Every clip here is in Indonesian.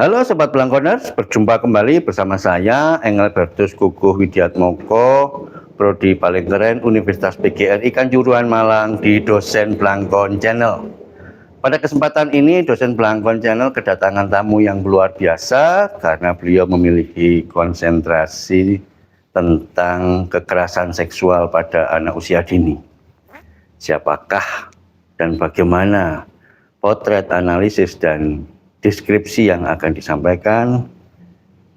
Halo Sobat Blangkoners, berjumpa kembali bersama saya Engelbertus Kukuh Widiatmoko, Prodi Paling Keren Universitas PGRI Kanjuruhan Malang di Dosen Blangkon Channel. Pada kesempatan ini Dosen Blangkon Channel kedatangan tamu yang luar biasa karena beliau memiliki konsentrasi tentang kekerasan seksual pada anak usia dini. Siapakah dan bagaimana potret analisis dan deskripsi yang akan disampaikan?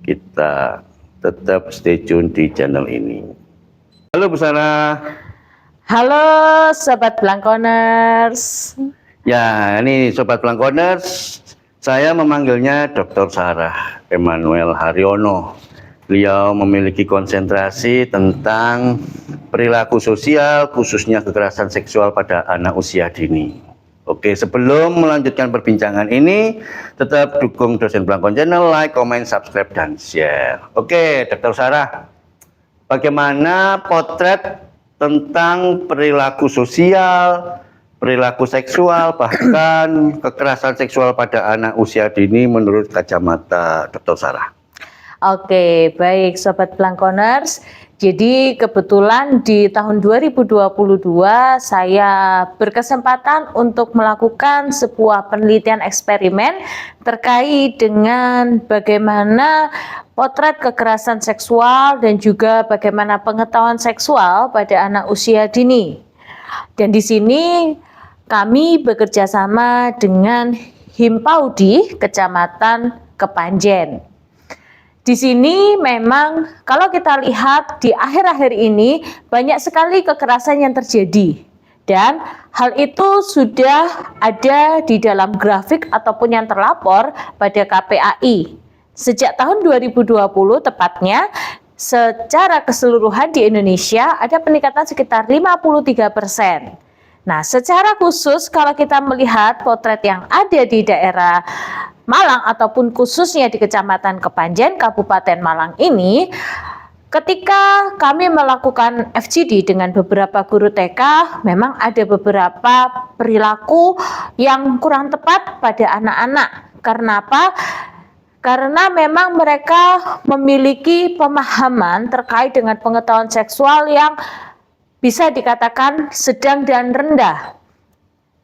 Kita tetap stay tune di channel ini. Halo Bu Sarah. Halo Sobat Blangkoners. Ya, ini Sobat Blangkoners, saya memanggilnya Dr. Sarah Emmanuel Haryono. Beliau memiliki konsentrasi tentang perilaku sosial, khususnya kekerasan seksual pada anak usia dini. Oke, sebelum melanjutkan perbincangan ini, tetap dukung Dosen Blangkon Channel, like, comment, subscribe, dan share. Oke, Dr. Sarah, bagaimana potret tentang perilaku sosial, perilaku seksual, bahkan kekerasan seksual pada anak usia dini menurut kacamata Dr. Sarah? Oke, baik Sobat Blangkoners. Jadi kebetulan di tahun 2022 saya berkesempatan untuk melakukan sebuah penelitian eksperimen terkait dengan bagaimana potret kekerasan seksual dan juga bagaimana pengetahuan seksual pada anak usia dini. Dan di sini kami bekerja sama dengan Himpaudi Kecamatan Kepanjen. Di sini memang kalau kita lihat di akhir-akhir ini banyak sekali kekerasan yang terjadi, dan hal itu sudah ada di dalam grafik ataupun yang terlapor pada KPAI. Sejak tahun 2020 tepatnya, secara keseluruhan di Indonesia ada peningkatan sekitar 53%. Nah, secara khusus kalau kita melihat potret yang ada di daerah Malang ataupun khususnya di Kecamatan Kepanjen, Kabupaten Malang ini, ketika kami melakukan FGD dengan beberapa guru TK, memang ada beberapa perilaku yang kurang tepat pada anak-anak. Karena apa? Karena memang mereka memiliki pemahaman terkait dengan pengetahuan seksual yang bisa dikatakan sedang dan rendah.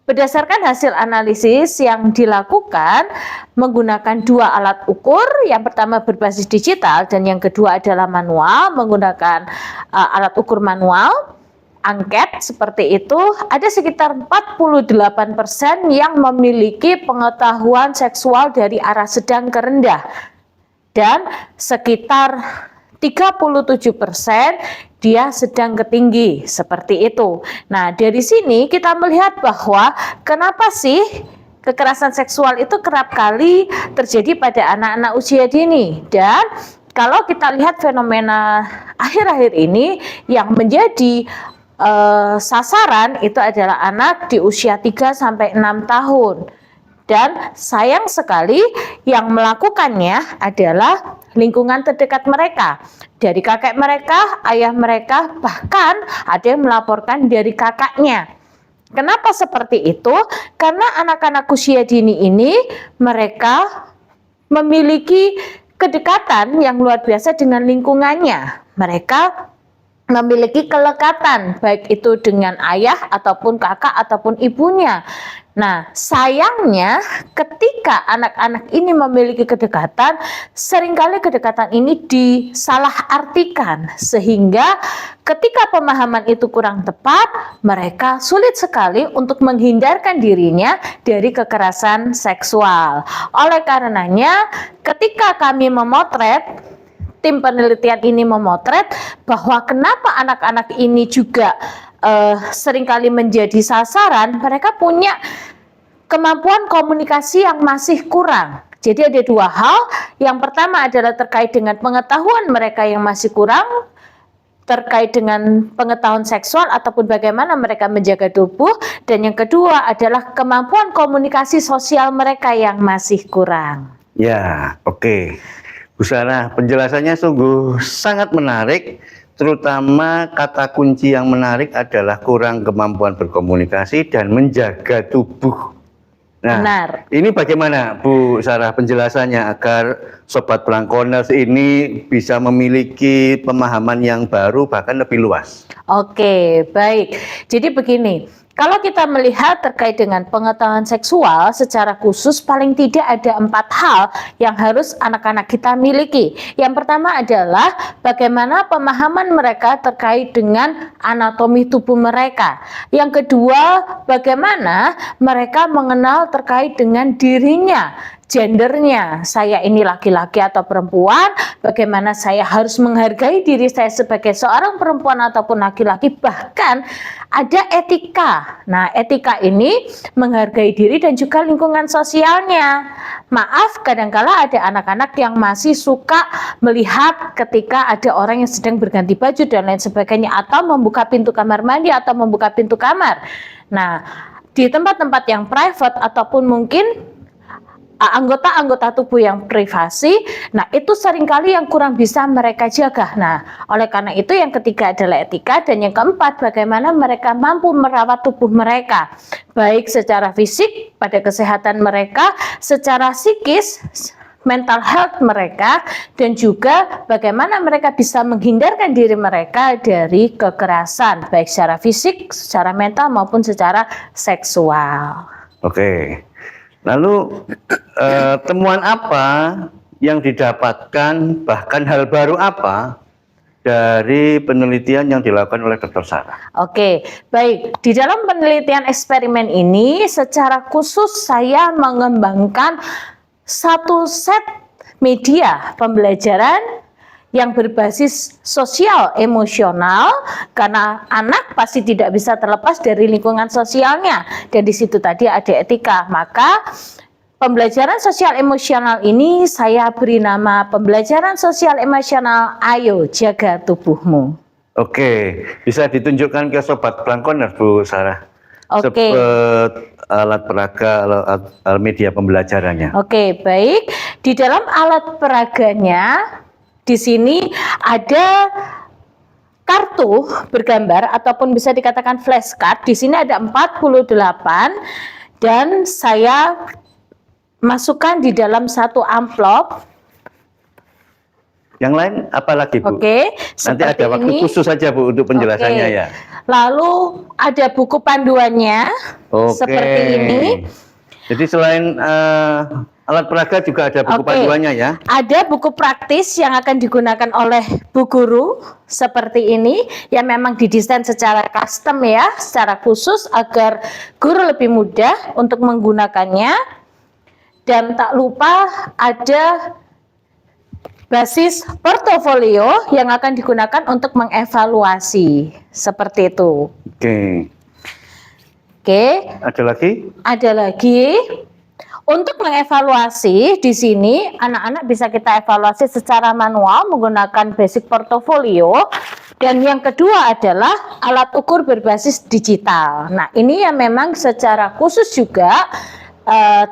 Berdasarkan hasil analisis yang dilakukan menggunakan dua alat ukur, yang pertama berbasis digital dan yang kedua adalah manual, menggunakan alat ukur manual, angket seperti itu, ada sekitar 48% yang memiliki pengetahuan seksual dari arah sedang ke rendah, dan sekitar 37% dia sedang ke tinggi, seperti itu. Nah, dari sini kita melihat bahwa kenapa sih kekerasan seksual itu kerap kali terjadi pada anak-anak usia dini. Dan kalau kita lihat fenomena akhir-akhir ini yang menjadi sasaran itu adalah anak di usia 3-6 tahun. Dan sayang sekali yang melakukannya adalah lingkungan terdekat mereka. Dari kakek mereka, ayah mereka, bahkan ada yang melaporkan dari kakaknya. Kenapa seperti itu? Karena anak-anak usia dini ini mereka memiliki kedekatan yang luar biasa dengan lingkungannya. Mereka memiliki kelekatan, baik itu dengan ayah ataupun kakak ataupun ibunya. Nah, sayangnya ketika anak-anak ini memiliki kedekatan, seringkali kedekatan ini disalahartikan, sehingga ketika pemahaman itu kurang tepat, mereka sulit sekali untuk menghindarkan dirinya dari kekerasan seksual. Oleh karenanya, ketika kami memotret, tim penelitian ini memotret bahwa kenapa anak-anak ini juga seringkali menjadi sasaran, mereka punya kemampuan komunikasi yang masih kurang. Jadi ada dua hal. Yang pertama adalah terkait dengan pengetahuan mereka yang masih kurang terkait dengan pengetahuan seksual ataupun bagaimana mereka menjaga tubuh, dan yang kedua adalah kemampuan komunikasi sosial mereka yang masih kurang. Ya, oke. Bu Sarah, penjelasannya sungguh sangat menarik, terutama kata kunci yang menarik adalah kurang kemampuan berkomunikasi dan menjaga tubuh. Nah, Benar. ini bagaimana Bu Sarah penjelasannya agar Sobat Blankkoners ini bisa memiliki pemahaman yang baru bahkan lebih luas? Oke, baik. Jadi begini, kalau kita melihat terkait dengan pengetahuan seksual secara khusus, paling tidak ada 4 hal yang harus anak-anak kita miliki. Yang pertama adalah bagaimana pemahaman mereka terkait dengan anatomi tubuh mereka. Yang kedua, bagaimana mereka mengenal terkait dengan dirinya, gendernya, saya ini laki-laki atau perempuan, bagaimana saya harus menghargai diri saya sebagai seorang perempuan ataupun laki-laki, bahkan ada etika. Nah, etika ini menghargai diri dan juga lingkungan sosialnya. Maaf, kadangkala ada anak-anak yang masih suka melihat ketika ada orang yang sedang berganti baju dan lain sebagainya, atau membuka pintu kamar mandi atau membuka pintu kamar. Nah, di tempat-tempat yang private ataupun mungkin anggota-anggota tubuh yang privasi, nah itu seringkali yang kurang bisa mereka jaga. Nah, oleh karena itu yang ketiga adalah etika, dan yang keempat bagaimana mereka mampu merawat tubuh mereka, baik secara fisik pada kesehatan mereka, secara psikis, mental health mereka, dan juga bagaimana mereka bisa menghindarkan diri mereka dari kekerasan, baik secara fisik, secara mental maupun secara seksual. Oke. Lalu temuan apa yang didapatkan, bahkan hal baru apa dari penelitian yang dilakukan oleh Dr. Sarah? Oke, baik. Di dalam penelitian eksperimen ini secara khusus saya mengembangkan satu set media pembelajaran yang berbasis sosial emosional, karena anak pasti tidak bisa terlepas dari lingkungan sosialnya, dan di situ tadi ada etika. Maka pembelajaran sosial emosional ini saya beri nama pembelajaran sosial emosional Ayo Jaga Tubuhmu. Oke, bisa ditunjukkan ke Sobat Blankkoners Bu Sarah. Oke. Alat peraga, alat media pembelajarannya. Oke, baik. Di dalam alat peraganya di sini ada kartu bergambar ataupun bisa dikatakan flashcard. Di sini ada 48 dan saya masukkan di dalam satu amplop. Yang lain apa lagi Bu? Oke, nanti ada waktu khusus saja Bu untuk penjelasannya. Oke. Ya. Lalu ada buku panduannya seperti ini. Jadi selain alat peraga juga ada buku panduannya ya? Ada buku praktis yang akan digunakan oleh Bu Guru seperti ini, yang memang didesain secara custom ya, secara khusus agar guru lebih mudah untuk menggunakannya. Dan tak lupa ada basis portofolio yang akan digunakan untuk mengevaluasi seperti itu. Oke. Ada lagi? Ada lagi. Untuk mengevaluasi di sini, anak-anak bisa kita evaluasi secara manual menggunakan basic portofolio. Dan yang kedua adalah alat ukur berbasis digital. Nah, ini yang memang secara khusus juga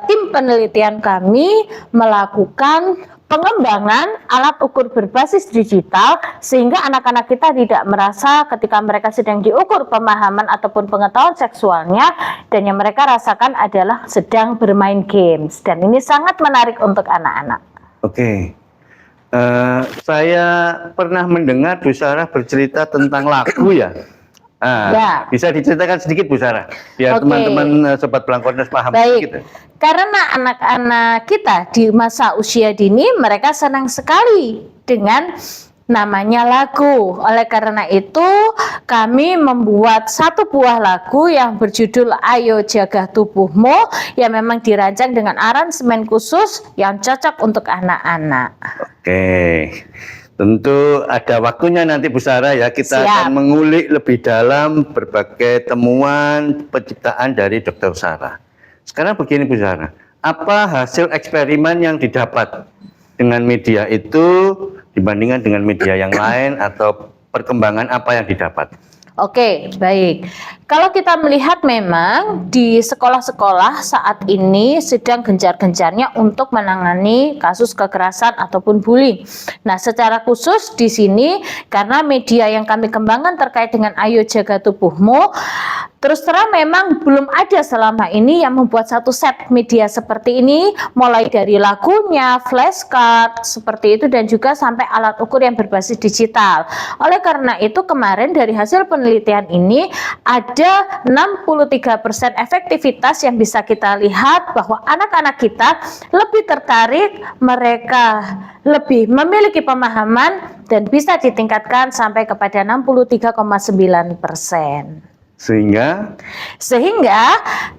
tim penelitian kami melakukan pengembangan alat ukur berbasis digital, sehingga anak-anak kita tidak merasa ketika mereka sedang diukur pemahaman ataupun pengetahuan seksualnya, dan yang mereka rasakan adalah sedang bermain games. Dan ini sangat menarik untuk anak-anak. Oke. Saya pernah mendengar Bu Sarah bercerita tentang lagu ya. Bisa diceritakan sedikit Bu Sarah, biar teman-teman Sobat Blankkoners paham sedikit. Karena anak-anak kita di masa usia dini mereka senang sekali dengan namanya lagu. Oleh karena itu kami membuat satu buah lagu yang berjudul Ayo Jaga Tubuhmu, yang memang dirancang dengan aransemen khusus yang cocok untuk anak-anak. Oke. Tentu ada waktunya nanti Bu Sarah ya, kita akan mengulik lebih dalam berbagai temuan penciptaan dari Dr. Sarah. Sekarang begini Bu Sarah, apa hasil eksperimen yang didapat dengan media itu dibandingkan dengan media yang lain, atau perkembangan apa yang didapat? Oke, baik. Kalau kita melihat memang di sekolah-sekolah saat ini sedang gencar-gencarnya untuk menangani kasus kekerasan ataupun bullying. Nah, secara khusus di sini karena media yang kami kembangkan terkait dengan Ayo Jaga Tubuhmu, terus terang memang belum ada selama ini yang membuat satu set media seperti ini, mulai dari lagunya, flashcard seperti itu, dan juga sampai alat ukur yang berbasis digital. Oleh karena itu kemarin dari hasil penelitian ini ada 63% efektivitas yang bisa kita lihat bahwa anak-anak kita lebih tertarik, mereka lebih memiliki pemahaman dan bisa ditingkatkan sampai kepada 63,9%. Sehingga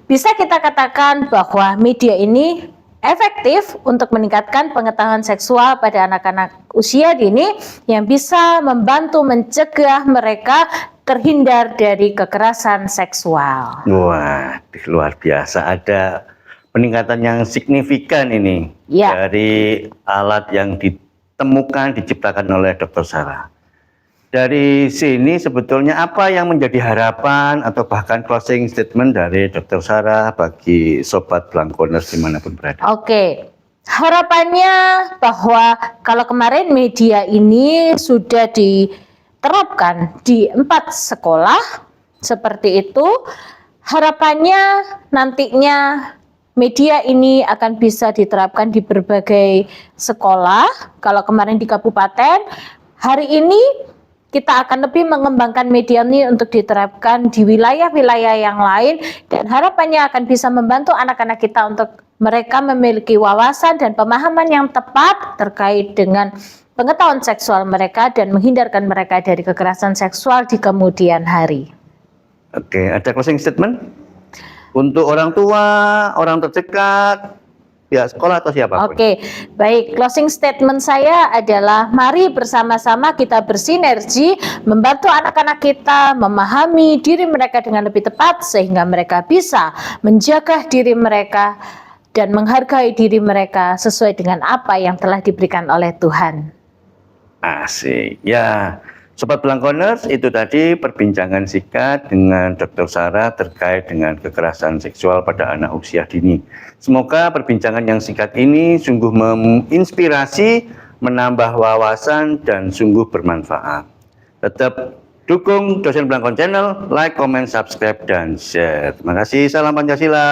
bisa kita katakan bahwa media ini efektif untuk meningkatkan pengetahuan seksual pada anak-anak usia dini yang bisa membantu mencegah mereka terhindar dari kekerasan seksual. Wah, luar biasa, ada peningkatan yang signifikan ini Ya. dari alat yang ditemukan, diciptakan oleh Dr. Sarah. Dari sini sebetulnya apa yang menjadi harapan atau bahkan closing statement dari Dr. Sarah bagi Sobat Blangkoners dimanapun berada? Oke, harapannya bahwa kalau kemarin media ini sudah diterapkan di 4 sekolah seperti itu, harapannya nantinya media ini akan bisa diterapkan di berbagai sekolah. Kalau kemarin di kabupaten, hari ini kita akan lebih mengembangkan media ini untuk diterapkan di wilayah-wilayah yang lain, dan harapannya akan bisa membantu anak-anak kita untuk mereka memiliki wawasan dan pemahaman yang tepat terkait dengan pengetahuan seksual mereka dan menghindarkan mereka dari kekerasan seksual di kemudian hari. Oke, ada closing statement untuk orang tua, orang terdekat, pihak sekolah atau siapapun? Oke, baik. Closing statement saya adalah mari bersama-sama kita bersinergi membantu anak-anak kita memahami diri mereka dengan lebih tepat sehingga mereka bisa menjaga diri mereka dan menghargai diri mereka sesuai dengan apa yang telah diberikan oleh Tuhan. Asik. Ya, Sobat Blangkoners, itu tadi perbincangan singkat dengan Dr. Sarah terkait dengan kekerasan seksual pada anak usia dini. Semoga perbincangan yang singkat ini sungguh menginspirasi, menambah wawasan, dan sungguh bermanfaat. Tetap dukung Dosen Blangkon Channel, like, comment, subscribe, dan share. Terima kasih, salam Pancasila.